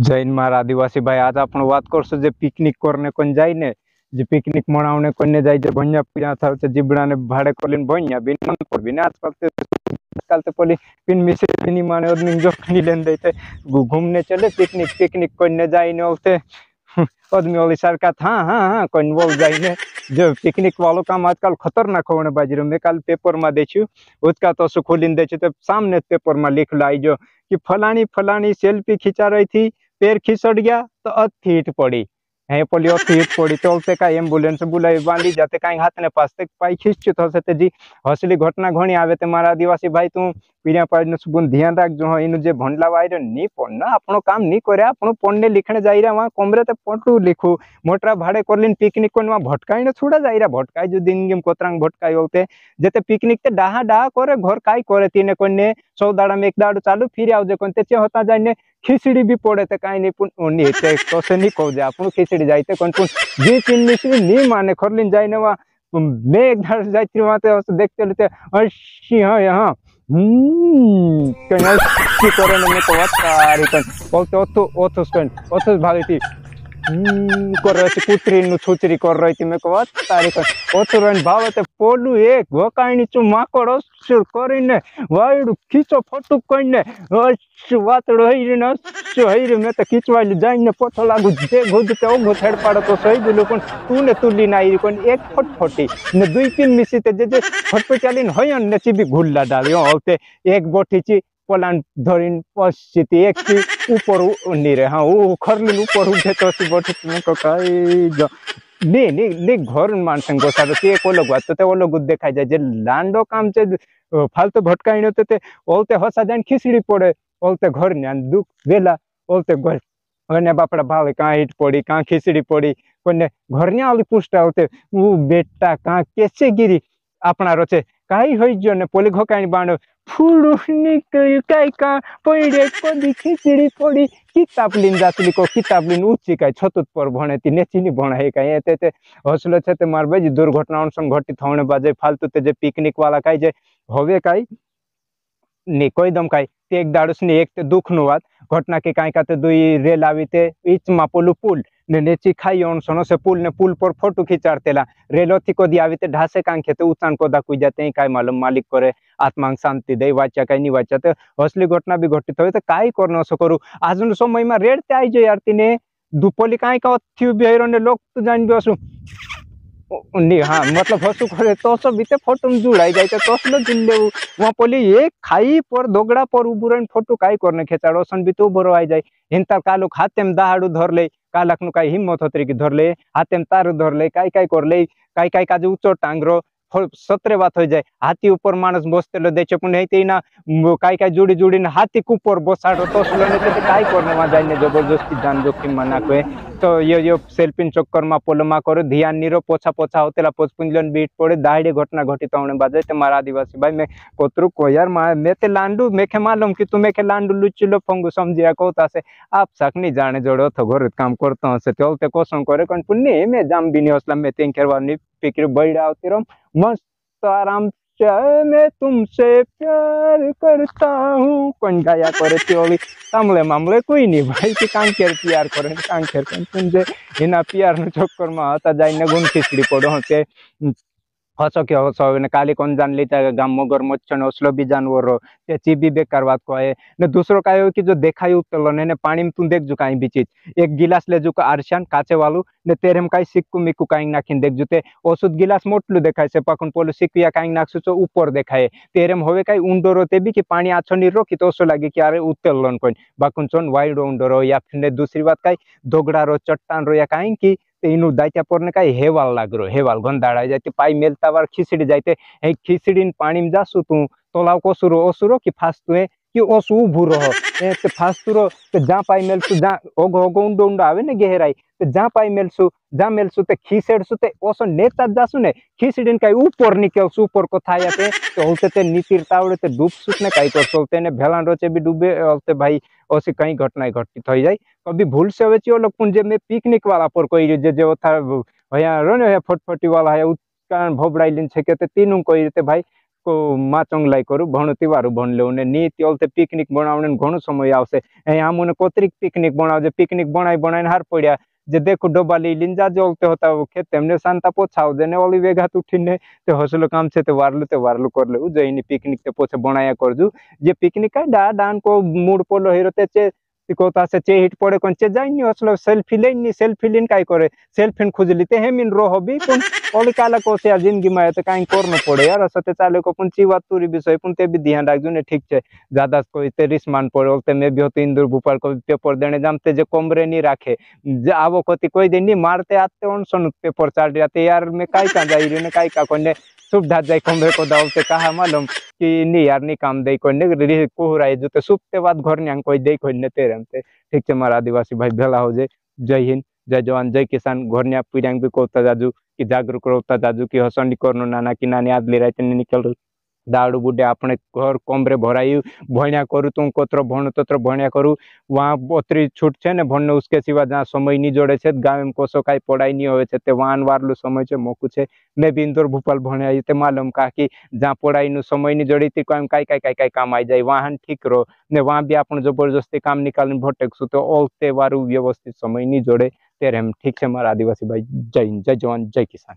जैन मार आदिवासी भाई आज आपण बात करसो जे पिकनिक करने कोन जाई ने जे पिकनिक मनावने कोने जाई जे भन्या पूजा था ते जिबड़ा ने भाड़े कोलिन भन्या बिन मन पर बिन आजकल ते पोली पिन मिसे पिनी माने आदमी जो खनी लेन देते घूमने चले पिकनिक पिकनिक कोने जाई ने होते आदमी वाली सरकार हाँ कोन बोल जाई ने जो पिकनिक वालों काम आजकल खतरनाक होने बाजरो में कल पेपर में देखियो उसका तो सु खोलिन दे तो सामने पेपर में लिख लाई जो कि फलानी फलानी सेल्फी खिंचा रही थी पैर खिसट गया तो अथी हिट पड़ी है पोली अथी हिट पड़ी चलते का एम्बुलेंस बुलाई बांधी जाते कहीं हाथ ने पास तक पाई खिंचुत हसे जी हसली घटना घणी आवे ते मारा आदिवासी भाई तू पीढ़िया पाड़ी सुबह ध्यान रख जो इन जे भंडला वायर नी पढ़ना आपनो काम नी करे आपनो पढ़ने लिखने जाई रहा वहां कमरे ते पटू लिखू मोटरा भाड़े करलिन पिकनिक कोन वहां भटकाई न छोड़ा जाई रहा भटकाई जो दिन गेम कोतरांग भटकाई होते जेते पिकनिक ते डाहा डाहा करे घर काई करे तीने कोने 100 दाड़ा में एक दाड़ो चालू फिर आओ जे कोन ते होता जाने खिचड़ी भी पड़े तो कहीं नहीं पुन तो से नहीं कहो जाए अपन खिचड़ी जाते कौन पुन जी चिन मिश्री नहीं माने खरलिन जाए ना मैं एक धार जाती वहां ते देखते लेते अच्छी हाँ यहाँ कहीं अच्छी करे ना मैं तो वातारी कौन ओतो भागी थी कर रही थी कुतरी नु छुचरी कर रही थी मैं को वातारी कौन ओतो रन भाव ते पोलू एक वकाई चु माकड़ो सुर करिने वाइडू खींचो फोटो कइने वातड़ो हेरिने हेरि में तो खींचवाली जाइने पथो लागू जे गुदते ओ गुथेड़ पाड़ो तो सही बोलो कोन तूने तुली नाई कोन एक फटफटी ने दुई तीन मिसिते जे फटफटालीन होयन ने चिबी घुल्ला डालियो होते एक बोठीची पलान धरिन पसिती एक की ऊपर नीरे हाँ वो खरलिन ऊपर उठे तो सी बोठी में को काई जो नी घर मानसन गोसारो ते को लोग बात तो वो लोग देखाई जाए जे लांडो काम से फालतू भटकाई न ते ओलते हसा जान खिचड़ी पड़े ओलते घर न्यान दुख वेला ओलते घर अने बापड़ा भाले कहाँ हिट पड़ी कहाँ खिचड़ी पड़ी कोने घर न्या वाली पुष्टा होते वो बेटा कहाँ कैसे गिरी अपना रोचे काई होई जो ने पोली घोकाई बाणो फूलू निकल काई का पड़े को दी खिचड़ी पड़ी किताब लिन जातली को किताब लिन ऊंची काई छतुत पर भणे ती नेचीनी भणा हे काई ते हसलो छे ते मार भाई दुर्घटना संग घटित होने बाजे फालतू ते जे पिकनिक वाला काई जे होवे काई नी कोई दम काई ते एक दाड़ुस ने एक ते दुख नु बात घटना के काई का ते दुई रेल आवी ते इच मापोलू पुल ने नेची खाई ऑन सोनो से पुल ने पुल पर फोटो खिंचारतेला रेलो थी को दियावी ते ढासे कांग खेते उतान को दा कुई जाते हैं काई मालूम मालिक करे आत्मांग शांति दे वाचा काई नी वाचा ते असली घटना भी घटित होय ते काई करनो सो करू आजुन समय में रेड ते आई जो यार तिने दुपोली काई का थी बेरो ने लोग तो जान बिसु नी हाँ मतलब हसु करे तो सब बीते फोटो में जुड़ाई जाए तो सलो जिल्ले वहां पोली ये खाई पर दोगड़ा पर उबुरन फोटो काई करने खेचाड़ो सन भी तो बरो आई जाए हिंता कालू हाथे में दाहाड़ू धर ले कालक नु काई हिम्मत होतरी की धर ले हाथे में तारू धर ले काई काई कर ले काई काई काजे उच्चो टांगरो सत्रे बात हो जाए हाथी ऊपर मानस बसते लो देचे पुन हेते ना काई काई जुड़ी जुड़ी ना हाथी के ऊपर बसाड़ो तो सलो ने ते काई करने वहां जाइने जबरदस्ती जान जोखिम मना कोए तो यो सेल्फिन चक्कर में पोलमा करो ध्यान नीरो पोछा पोछा होतेला पोचपुंजलन बीट पड़े दाहिड़े घटना घटित होने बाजे ते मारा आदिवासी भाई मैं कोतरु को यार मैं ते लांडू मेखे मालूम कि तुम्हें के लांडू लुच्चुलो फंगु समझिया कहता से आप सकनी जाने जोड़ो तो घर काम करता से चलते कोसम करे कौन पुण्य में जाम बिनी असला में तें करवानी फिक्र बैठा होती रम मस्त आराम से मैं तुमसे प्यार करता हूँ कौन गाया करे त्योली तामले मामले कोई नहीं भाई कि कांकेर प्यार करे कांकेर तुम जे इना प्यार न चक्कर में आता जाई न गुन खिचड़ी पड़ो होते हसो के हसो ने काली कौन जान लेता गाम मगर मच्छन असलो भी जानवर रो ते चीबी बेकार बात को है ने दूसरो का है कि जो देखाई उतलो ने पानी में तू देख जो काई बीची एक गिलास ले जो का आरशान काचे वालू ने तेरेम काई सिक्कू मिक्कू काई नाखिन देख जुते ओसुद गिलास मोटलू देखाय से पकन पोलो सिक्किया काई नाखसु तो ऊपर देखाय तेरेम होवे काई उंडोरो ते भी कि पानी आछो नी रो कि तो सो लागे कि अरे उतलन कोन बाकुन चोन वाइड उंडोरो या फिर दूसरी बात काई दोगड़ा रो चट्टान रो या काई की इनु दाइत्या परने काई हेवाल लागरो हेवाल गंदाड़ा जाते पाई मेलता बार खिचड़ी जाते हे खिचड़ी पानी में जासु तू तोलाव कोसुरो ओसुरो कि फास्तु है कि ओसु भूरो हो ए ते फास्तुरो ते जा पाई मेलसु जा ओगो ओगो उंडो उंडो आवे ने गहराई ते जा पाई मेलसु ते खिसेड़सु ते ओसो नेता जासु ने खिचड़ी काई ऊपर निकलसु ऊपर को थायाते तो होते ते नीतिरतावड़े ते डूबसु ने काई करसो तेने भेलान रोचे भी डूबे ओते भाई ओसी कई घटना घटित हो जाए कभी भूल से होवे चियो लोग पुंजे में पिकनिक वाला पर कोई जे था भैया रोने फटफटी वाला है कारण भोबड़ाई लिन छे के तीनों कोई रहते भाई को माचंगलाई करू भणुती वारू भणले उन्हें नीति ओलते पिकनिक बनावने घणो समय आवसे यहाँ मुने कोतरिक पिकनिक बनाव जे पिकनिक बनाई बनाई हार पड़िया जे देखो डोबाली लिंजा जोलते होता वो खेत तेमने शांता पोछाव देने वाली वेगा उठिने ते हसलो काम से ते वारलू कर ले जईनी पिकनिक ते पोछे बनाया करजू जे पिकनिक का डान को मूड पोलो हिरोते चे कोता से चे हिट पड़े कोन चे जाइनी हसलो सेल्फी लेन काय करे सेल्फी खुजली ते हेमिन रो हबी पण ओली काला को से जिंदगी में तो काई करनो पड़े यार सते चाले को पण ची बात तुरी विषय पण ते भी ध्यान राखजू ने ठीक छे ज्यादा कोई ते रिस्मान पड़े ओलते में भी होते इंदुर भोपाल को पेपर देने जामते जे कमरे नहीं राखे जे आवो कोती कोई दिन नहीं मारते आते उन सन पेपर चाट जाते यार मैं काय का जाई रे ने काय का कोने सुबधा जाई कमरे को दावते कहा मालूम कि नहीं यार नहीं काम दे कोने रे कोहराई जो ते सुबते बाद घर न्यां कोई दे कोने तेरमते ठीक छे मारा आदिवासी भाई भला हो जे जय हिंद जय जवान जय किसान घर न्या पीड़ांग भी कोता जाजू कि जागरूक होता जाजू कि हसंडी करनो नाना कि नानी आदली रात निकल दाड़ू बुढ़े अपने घर कमरे भराई भणिया करू तुम कोत्र भणु तत्र भणिया करू वहाँ ओतरी छूट छे ने भणने उसके सिवा जहाँ समय नहीं जोड़े छे गाँव में कोसो काई पढ़ाई नहीं होवे छे ते वान वारलू समय छे मोकू छे मैं भी इंदौर भोपाल भणिया ते मालूम का कि जहाँ पढ़ाई नु समय नहीं जोड़ी थी काम काई काम आई जाए वहाँ ठीक रो ने वहाँ भी अपन जबरदस्ती काम निकाल भटक सु तो ओलते वारू व्यवस्थित समय नहीं जोड़े तेरे हम ठीक से हमारा आदिवासी भाई जय हिंद जय जवान जय किसान।